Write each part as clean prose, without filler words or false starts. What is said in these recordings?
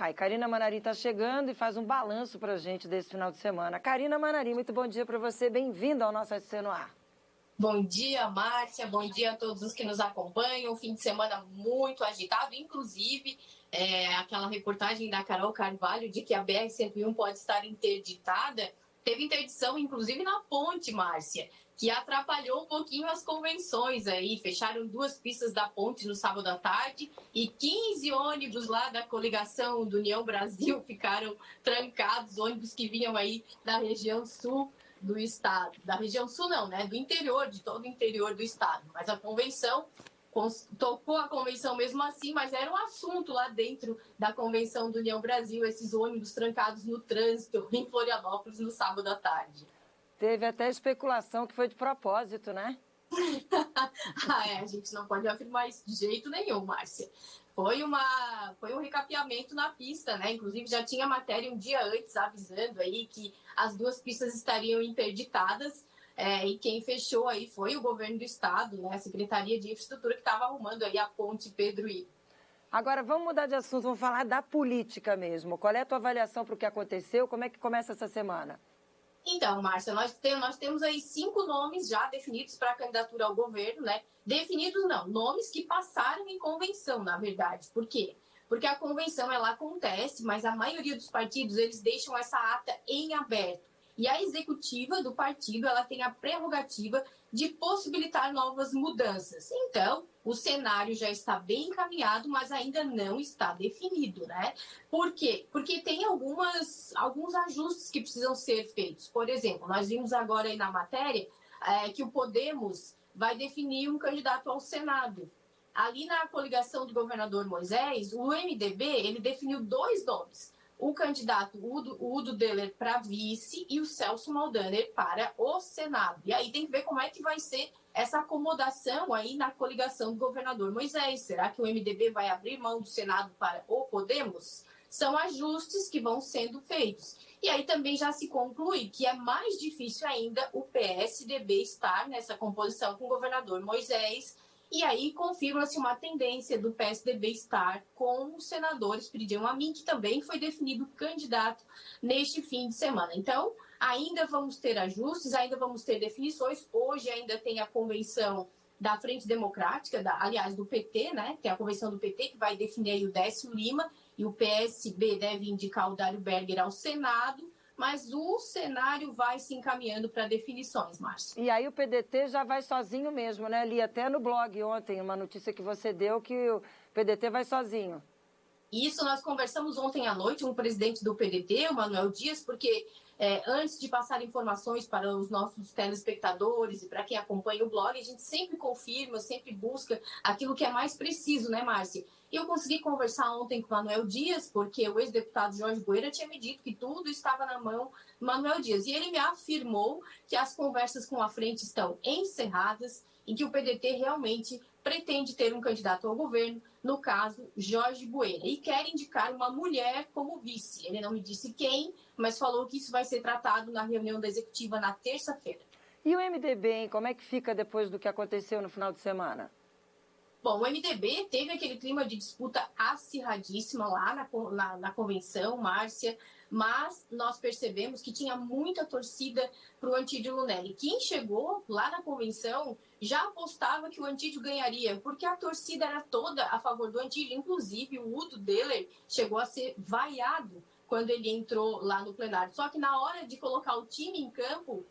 vai. Karina Manari está chegando e faz um balanço para a gente desse final de semana. Karina Manari, muito bom dia para você. Bem-vinda ao nosso SC no Ar. Bom dia, Márcia. Bom dia a todos os que nos acompanham. Fim de semana muito agitado, inclusive aquela reportagem da Carol Carvalho de que a BR-101 pode estar interditada. Teve interdição, inclusive, na ponte, Márcia, que atrapalhou um pouquinho as convenções aí. Fecharam 2 pistas da ponte no sábado à tarde e 15 ônibus lá da coligação do União Brasil ficaram trancados, ônibus que vinham aí da região sul do estado. Da região sul não, né? Do interior, de todo o interior do estado. Mas a convenção tocou a convenção mesmo assim, mas era um assunto lá dentro da convenção do União Brasil, esses ônibus trancados no trânsito em Florianópolis no sábado à tarde. Teve até especulação que foi de propósito, né? A gente não pode afirmar isso de jeito nenhum, Márcia. Foi um recapeamento na pista, né? Inclusive já tinha matéria um dia antes avisando aí que as 2 pistas estariam interditadas. E quem fechou aí foi o governo do estado, né? A Secretaria de Infraestrutura, que estava arrumando aí a ponte Pedro Ivo. Agora vamos mudar de assunto, vamos falar da política mesmo. Qual é a tua avaliação para o que aconteceu? Como é que começa essa semana? Então, Márcia, nós temos aí 5 nomes já definidos para a candidatura ao governo, né? Definidos não, nomes que passaram em convenção, na verdade. Por quê? Porque a convenção, ela acontece, mas a maioria dos partidos, eles deixam essa ata em aberto. E a executiva do partido, ela tem a prerrogativa de possibilitar novas mudanças. Então, o cenário já está bem encaminhado, mas ainda não está definido, né? Por quê? Porque tem alguns ajustes que precisam ser feitos. Por exemplo, nós vimos agora aí na matéria que o Podemos vai definir um candidato ao Senado. Ali na coligação do governador Moisés, o MDB, ele definiu 2 nomes. O candidato Udo Deller para vice e o Celso Maldaner para o Senado. E aí tem que ver como é que vai ser essa acomodação aí na coligação do governador Moisés. Será que o MDB vai abrir mão do Senado para o Podemos? São ajustes que vão sendo feitos. E aí também já se conclui que é mais difícil ainda o PSDB estar nessa composição com o governador Moisés. E aí confirma-se uma tendência do PSDB estar com o senador Espiridião Amin, que também foi definido candidato neste fim de semana. Então, ainda vamos ter ajustes, ainda vamos ter definições. Hoje ainda tem a convenção da Frente Democrática, do PT, né? Tem a convenção do PT que vai definir aí o Décio Lima, e o PSB deve indicar o Dário Berger ao Senado. Mas o cenário vai se encaminhando para definições, Márcia. E aí o PDT já vai sozinho mesmo, né? Li até no blog ontem uma notícia que você deu que o PDT vai sozinho. Isso nós conversamos ontem à noite com o presidente do PDT, o Manuel Dias, porque antes de passar informações para os nossos telespectadores e para quem acompanha o blog, a gente sempre confirma, sempre busca aquilo que é mais preciso, né, Márcia? E eu consegui conversar ontem com o Manuel Dias, porque o ex-deputado Jorge Boeira tinha me dito que tudo estava na mão do Manuel Dias. E ele me afirmou que as conversas com a frente estão encerradas e que o PDT realmente pretende ter um candidato ao governo, no caso, Jorge Boeira, e quer indicar uma mulher como vice. Ele não me disse quem, mas falou que isso vai ser tratado na reunião da executiva na terça-feira. E o MDB, hein? Como é que fica depois do que aconteceu no final de semana? Bom, o MDB teve aquele clima de disputa acirradíssima lá na convenção, Márcia, mas nós percebemos que tinha muita torcida para o Antídio Lunelli. Quem chegou lá na convenção já apostava que o Antídio ganharia, porque a torcida era toda a favor do Antídio, inclusive o Udo Deller chegou a ser vaiado quando ele entrou lá no plenário. Só que na hora de colocar o time em campo,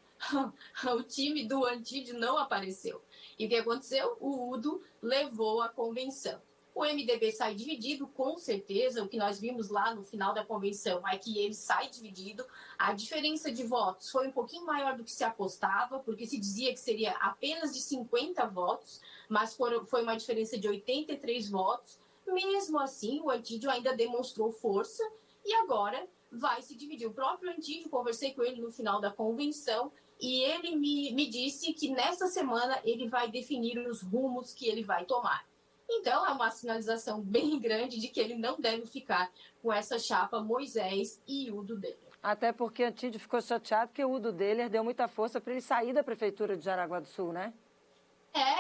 o time do Antídio não apareceu. E o que aconteceu? O Udo levou a convenção. O MDB sai dividido, com certeza. O que nós vimos lá no final da convenção é que ele sai dividido. A diferença de votos foi um pouquinho maior do que se apostava, porque se dizia que seria apenas de 50 votos, mas foi uma diferença de 83 votos. Mesmo assim, o Antídio ainda demonstrou força e agora vai se dividir. O próprio Antídio, conversei com ele no final da convenção, e ele me disse que nesta semana ele vai definir os rumos que ele vai tomar. Então, é uma sinalização bem grande de que ele não deve ficar com essa chapa Moisés e Udo Deller. Até porque Antídio ficou chateado porque o Udo Deller deu muita força para ele sair da prefeitura de Jaraguá do Sul, né?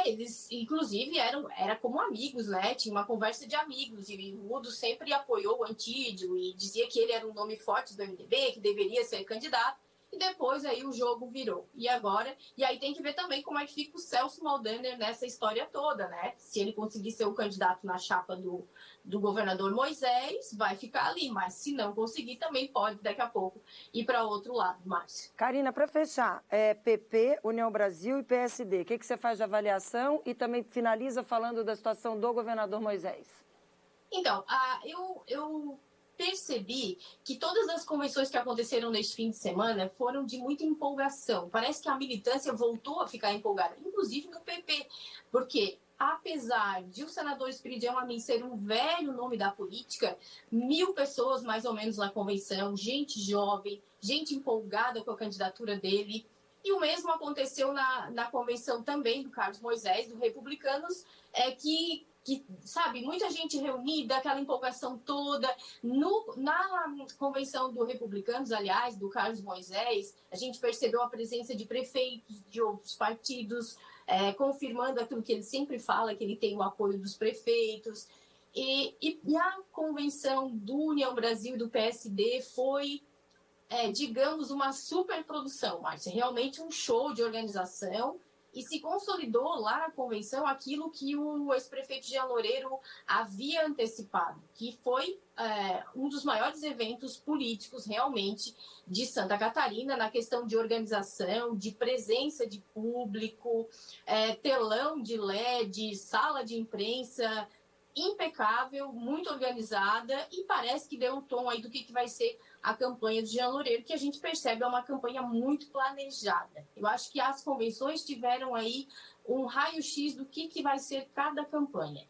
Eles, inclusive, era como amigos, né? Tinha uma conversa de amigos. E o Udo sempre apoiou o Antídio e dizia que ele era um nome forte do MDB, que deveria ser candidato. E depois aí o jogo virou. E agora... E aí tem que ver também como é que fica o Celso Maldaner nessa história toda, né? Se ele conseguir ser o candidato na chapa do governador Moisés, vai ficar ali. Mas se não conseguir, também pode, daqui a pouco, ir para outro lado, Márcia. Karina, para fechar, PP, União Brasil e PSD, o que você faz de avaliação e também finaliza falando da situação do governador Moisés? Então, eu percebi que todas as convenções que aconteceram neste fim de semana foram de muita empolgação. Parece que a militância voltou a ficar empolgada, inclusive no PP, porque apesar de o senador Espiridião Amin ser um velho nome da política, 1.000 pessoas mais ou menos na convenção, gente jovem, gente empolgada com a candidatura dele. E o mesmo aconteceu na convenção também do Carlos Moisés, do Republicanos, sabe, muita gente reunida, aquela empolgação toda. Na convenção do Republicanos, aliás, do Carlos Moisés, a gente percebeu a presença de prefeitos de outros partidos, confirmando aquilo que ele sempre fala, que ele tem o apoio dos prefeitos. E a convenção do União Brasil e do PSD foi, digamos, uma superprodução, Márcia. Realmente um show de organização. E se consolidou lá na convenção aquilo que o ex-prefeito Jean Loureiro havia antecipado, que foi um dos maiores eventos políticos realmente de Santa Catarina na questão de organização, de presença de público, telão de LED, sala de imprensa impecável, muito organizada, e parece que deu um tom aí do que vai ser a campanha do Jean Loureiro, que a gente percebe é uma campanha muito planejada. Eu acho que as convenções tiveram aí um raio-x do que vai ser cada campanha,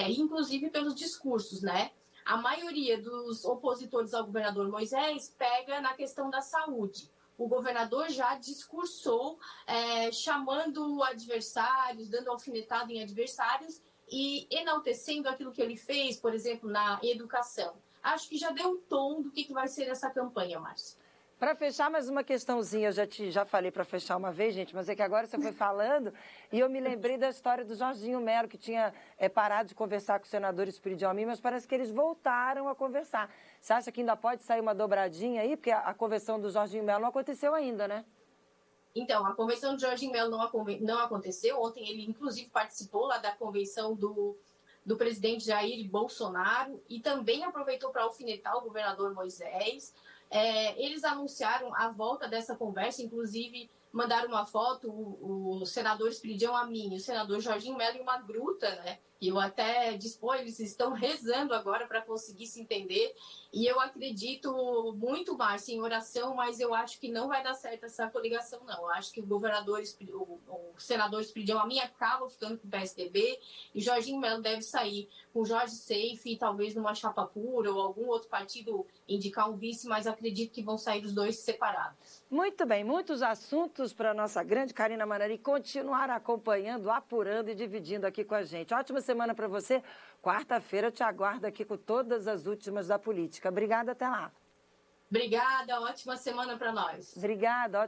inclusive pelos discursos, né? A maioria dos opositores ao governador Moisés pega na questão da saúde. O governador já discursou chamando adversários, dando alfinetada em adversários, e enaltecendo aquilo que ele fez, por exemplo, na educação. Acho que já deu um tom do que vai ser essa campanha, Márcia. Para fechar, mais uma questãozinha, eu já falei para fechar uma vez, gente, mas é que agora você foi falando e eu me lembrei da história do Jorginho Melo, que tinha parado de conversar com o senador Espiridião Amin, mas parece que eles voltaram a conversar. Você acha que ainda pode sair uma dobradinha aí? Porque a convenção do Jorginho Melo não aconteceu ainda, né? Então, a convenção do Jorginho Melo não aconteceu. Ontem ele, inclusive, participou lá da convenção do presidente Jair Bolsonaro e também aproveitou para alfinetar o governador Moisés. Eles anunciaram a volta dessa conversa, inclusive mandaram uma foto, o senador Espiridião Amin e o senador Jorginho Melo em uma gruta, né? E eu até dispõe, eles estão rezando agora para conseguir se entender. E eu acredito muito, Márcia, em oração, mas eu acho que não vai dar certo essa coligação, não. Eu acho que o senador Espiridião Amin acaba ficando com o PSDB e Jorginho Melo deve sair com Jorge Seife, talvez numa chapa pura ou algum outro partido indicar um vice, mas acredito que vão sair os dois separados. Muito bem, muitos assuntos para a nossa grande Karina Manari continuar acompanhando, apurando e dividindo aqui com a gente. Ótima semana para você. Quarta-feira eu te aguardo aqui com todas as últimas da política. Obrigada, até lá. Obrigada, ótima semana para nós. Obrigada.